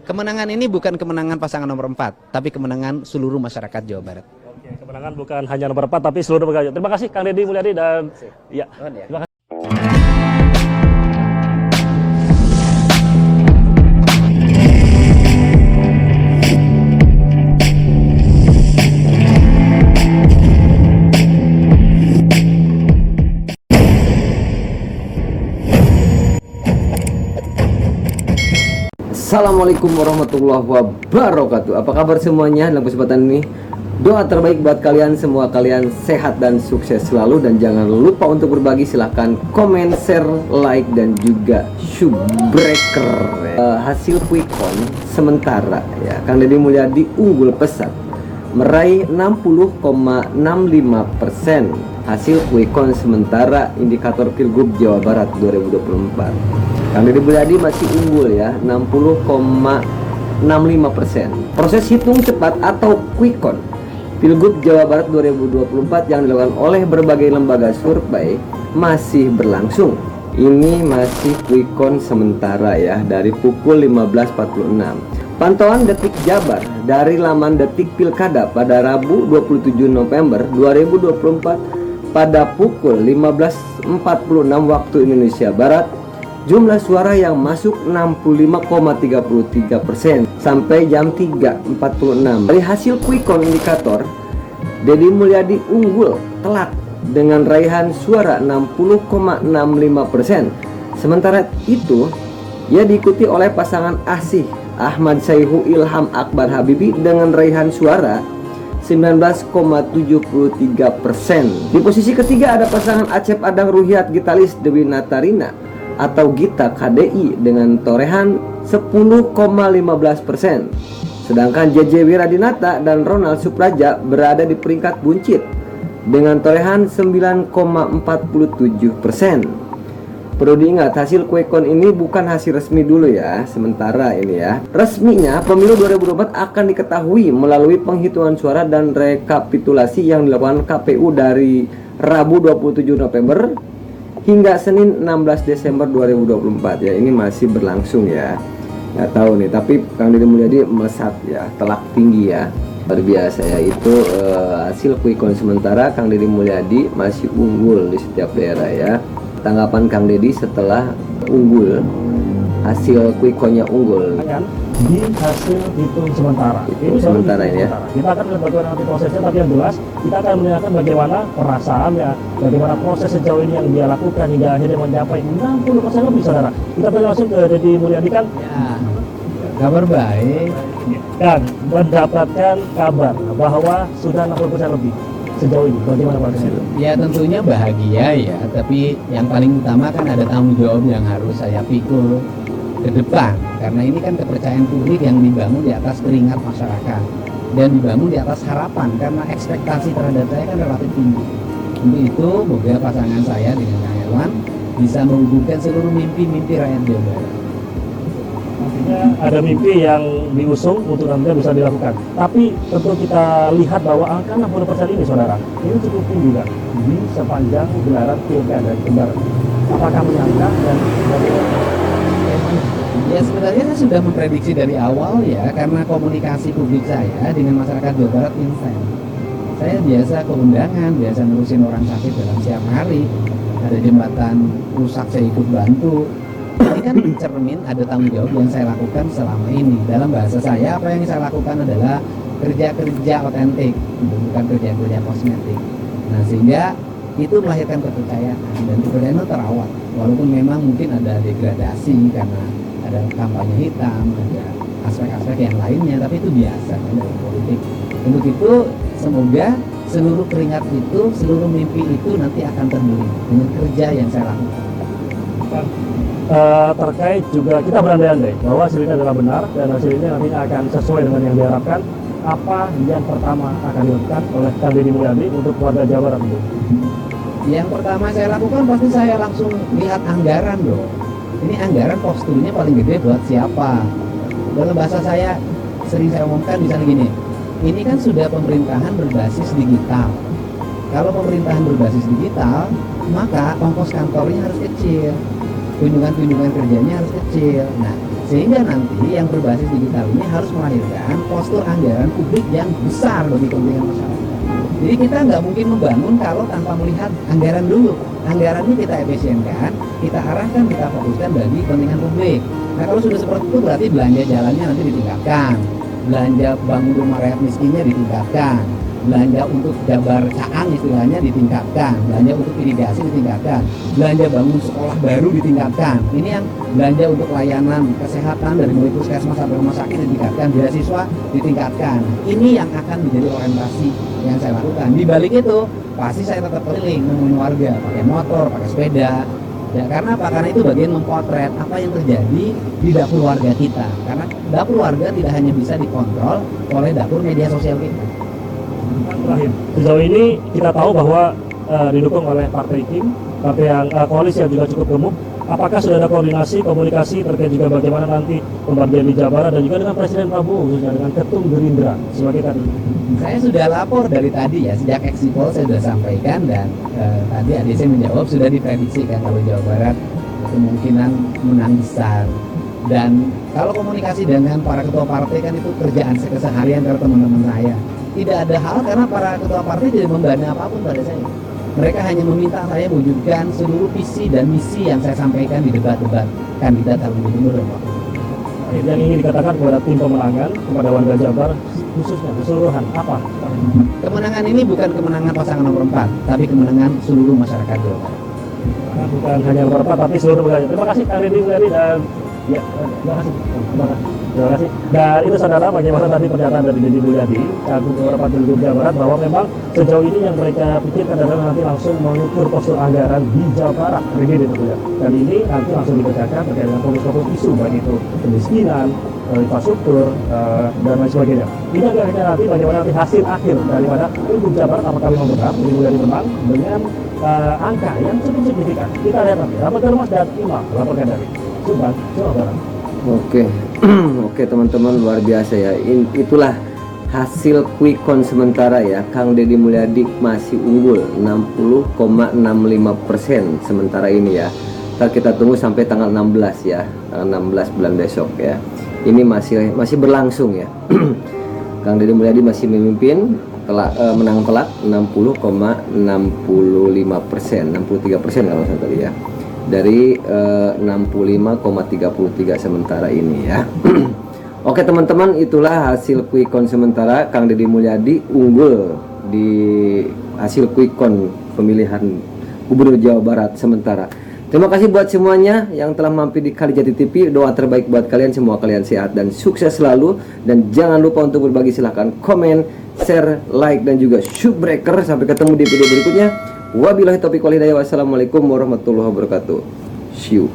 Kemenangan ini bukan kemenangan pasangan nomor 4, tapi kemenangan seluruh masyarakat Jawa Barat. Oke, kemenangan bukan hanya nomor 4, tapi seluruh masyarakat. Terima kasih Kang Deddy Mulyadi dan ya. Terima kasih. Assalamualaikum warahmatullahi wabarakatuh. Apa kabar semuanya? Dalam kesempatan ini, doa terbaik buat kalian semua, kalian sehat dan sukses selalu. Dan jangan lupa untuk berbagi, silahkan komen, share, like, dan juga subscriber. Hasil quick count sementara ya, Kang Deddy Mulyadi unggul pesat, meraih 60,65% hasil quick count sementara indikator Pilgub Jawa Barat 2024. Kang Deddy Mulyadi masih unggul ya, 60,65%. Proses hitung cepat atau quick count Pilgub Jawa Barat 2024 yang dilakukan oleh berbagai lembaga survei masih berlangsung. Ini masih quick count sementara ya, dari pukul 15.46. Pantauan Detik Jabar dari laman Detik Pilkada pada Rabu 27 November 2024 pada pukul 15.46 waktu Indonesia Barat. Jumlah suara yang masuk 65,33% sampai jam 3.46. Dari hasil quick count indikator, Deddy Mulyadi unggul telak dengan raihan suara 60,65%. Sementara itu, ia diikuti oleh pasangan Asih Ahmad Sayhu Ilham Akbar Habibi dengan raihan suara 19,73%. Di posisi ketiga ada pasangan Acep Adang Ruhyat Gitalis Dewi Natarina atau Gita KDI dengan torehan 10,15%. Sedangkan JJ Wiradinata dan Ronald Supraja berada di peringkat buncit dengan torehan 9,47%. Perlu diingat, hasil quick count ini bukan hasil resmi dulu ya, sementara ini ya. Resminya pemilu 2024 akan diketahui melalui penghitungan suara dan rekapitulasi yang dilakukan KPU dari Rabu 27 November hingga Senin 16 Desember 2024 ya. Ini masih berlangsung ya. Nggak tahu nih, tapi Kang Deddy Mulyadi melesat ya, telak tinggi ya, luar biasa ya. Itu hasil quick count sementara Kang Deddy Mulyadi masih unggul di setiap daerah ya. Tanggapan Kang Deddy setelah unggul, hasil quick count-nya unggul Di hasil hitung sementara. Ini sementara ini ya. Kita akan melihat bagaimana nanti prosesnya, tapi yang jelas kita akan melihatkan bagaimana perasaannya, bagaimana proses sejauh ini yang dia lakukan hingga akhirnya mencapai 60% lebih, saudara. Kita beri langsung ke Deddy Mulyadi kan? Ya, kabar baik. Dan mendapatkan kabar bahwa sudah 60% lebih sejauh ini. Bagaimana Pak? Ya tentunya bahagia ya, tapi yang paling utama kan ada tanggung jawab yang harus saya pikul ke depan, karena ini kan kepercayaan publik yang dibangun di atas keringat masyarakat dan dibangun di atas harapan, karena ekspektasi terhadap saya kan relatif tinggi. Untuk itu moga pasangan saya dengan Kang Herwan bisa mewujudkan seluruh mimpi-mimpi rakyat Jawa Barat. Artinya ada mimpi yang diusung untuk nantinya bisa dilakukan. Tapi tentu kita lihat bahwa angka 60% ini, saudara, ini cukup tinggi juga di sepanjang gelaran Pilkada Jabar. Apakah menyangka dan bagaimana? Ya sebenarnya saya sudah memprediksi dari awal ya, karena komunikasi publik saya dengan masyarakat Jawa Barat intens. Saya biasa ke undangan, biasa ngurusin orang sakit dalam siang hari, ada jembatan rusak saya ikut bantu. Ini kan cermin ada tanggung jawab yang saya lakukan selama ini. Dalam bahasa saya, apa yang saya lakukan adalah kerja-kerja otentik, bukan kerja-kerja kosmetik. Nah sehingga itu melahirkan kepercayaan, dan kepercayaan itu terawat. Walaupun memang mungkin ada degradasi karena ada kampanye hitam, ada aspek-aspek yang lainnya, tapi itu biasa kan dalam politik. Untuk itu semoga seluruh keringat itu, seluruh mimpi itu nanti akan terbeli dengan kerja yang saya lakukan. Terkait juga kita berandai-andai bahwa hasil ini adalah benar dan hasil ini nantinya akan sesuai dengan yang diharapkan. Apa yang pertama akan dilakukan oleh Kang Deddy Mulyadi untuk warga Jawa Barat? Yang pertama saya lakukan pasti saya langsung lihat anggaran dong. Ini anggaran posturnya paling gede buat siapa? Dalam bahasa saya sering saya umumkan misalnya gini, ini kan sudah pemerintahan berbasis digital. Kalau pemerintahan berbasis digital, maka ongkos kantornya harus kecil, kunjungan kerjanya harus kecil. Nah, Sehingga nanti yang berbasis digital ini harus melahirkan postur anggaran publik yang besar bagi kepentingan masyarakat. Jadi kita nggak mungkin membangun kalau tanpa melihat anggaran dulu. Anggaran ini kita efisienkan, kita arahkan, kita fokuskan bagi kepentingan publik. Nah kalau sudah seperti itu berarti belanja jalannya nanti ditingkatkan, belanja bangun rumah rakyat miskinnya ditingkatkan, belanja untuk jabar caang istilahnya ditingkatkan, belanja untuk irigasi ditingkatkan, belanja bangun sekolah baru ditingkatkan. Ini yang belanja untuk layanan kesehatan dari mulai puskesmas sampai rumah sakit ditingkatkan, beasiswa ditingkatkan. Ini yang akan menjadi orientasi yang saya lakukan. Di balik itu pasti saya tetap keliling nemuin warga pakai motor, pakai sepeda. Ya karena apa? Karena itu bagian mempotret apa yang terjadi di dapur warga kita. Karena dapur warga tidak hanya bisa dikontrol oleh dapur media sosial kita. Terakhir, sejauh ini kita tahu bahwa didukung oleh Partai Kim, partai yang koalisi yang juga cukup gemuk. Apakah sudah ada koordinasi, komunikasi terkait juga bagaimana nanti pembagian di Jawa Barat dan juga dengan Presiden Prabowo khususnya dengan Ketum Gerindra sebagai tadi? Saya sudah lapor dari tadi ya, sejak Exipol saya sudah sampaikan dan tadi ADC menjawab sudah diprediksikan kalau Jawa Barat kemungkinan menang besar. Dan kalau komunikasi dengan para ketua partai kan itu kerjaan keseharian dari teman-teman saya. Tidak ada hal karena para ketua partai tidak membebani apapun pada saya. Mereka hanya meminta saya wujudkan seluruh visi dan misi yang saya sampaikan di debat-debat kandidat calon gubernur dan wakil. Yang ingin dikatakan kepada tim pemenangan, kepada warga Jabar khususnya keseluruhan apa? Kemenangan ini bukan kemenangan pasangan nomor 4, tapi kemenangan seluruh masyarakat Jawa Barat. Bukan hanya nomor 4 tapi seluruh warga. Terima kasih Kang Deddy Mulyadi dan ya, terima kasih. Terima kasih. Dan itu saudara bagaimana tadi pernyataan dari Deddy Mulyadi, Cagup beberapa Pilgub Jawa Barat bahwa memang sejauh ini yang mereka pikirkan adalah nanti langsung mengukur postur anggaran di Jawa Barat. Begini itu ya. Dan ini nanti langsung dikerjakan terkait dengan fokus-fokus isu baik itu kemiskinan, infrastruktur dan lain sebagainya. Ini akhirnya nanti bagaimana nanti hasil akhir daripada Pilgub Jawa Barat apakah memang benar Deddy Mulyadi menang dengan angka yang cukup signifikan. Kita lihat nanti. Rahmat Darmas dan Imam laporkan dari Subang, Jawa Barat. Oke, oke teman-teman, luar biasa ya. Itulah hasil quick count sementara ya. Kang Deddy Mulyadi masih unggul 60,65% sementara ini ya. Ntar kita tunggu sampai tanggal 16 ya, tanggal 16 bulan besok ya. Ini masih berlangsung ya. Kang Deddy Mulyadi masih memimpin, menang telak 60,65%, 63% kalau saya tadi ya. Dari 65,33 sementara ini ya. Oke teman-teman, itulah hasil quick count sementara. Kang Deddy Mulyadi unggul di hasil quick count pemilihan Gubernur Jawa Barat sementara. Terima kasih buat semuanya yang telah mampir di Kalijati TV. Doa terbaik buat kalian semua, kalian sehat dan sukses selalu. Dan jangan lupa untuk berbagi, silahkan komen, share, like, dan juga subbreaker. Sampai ketemu di video berikutnya. Wabillahi taufiq wal hidayah. Wassalamualaikum warahmatullahi wabarakatuh. See you.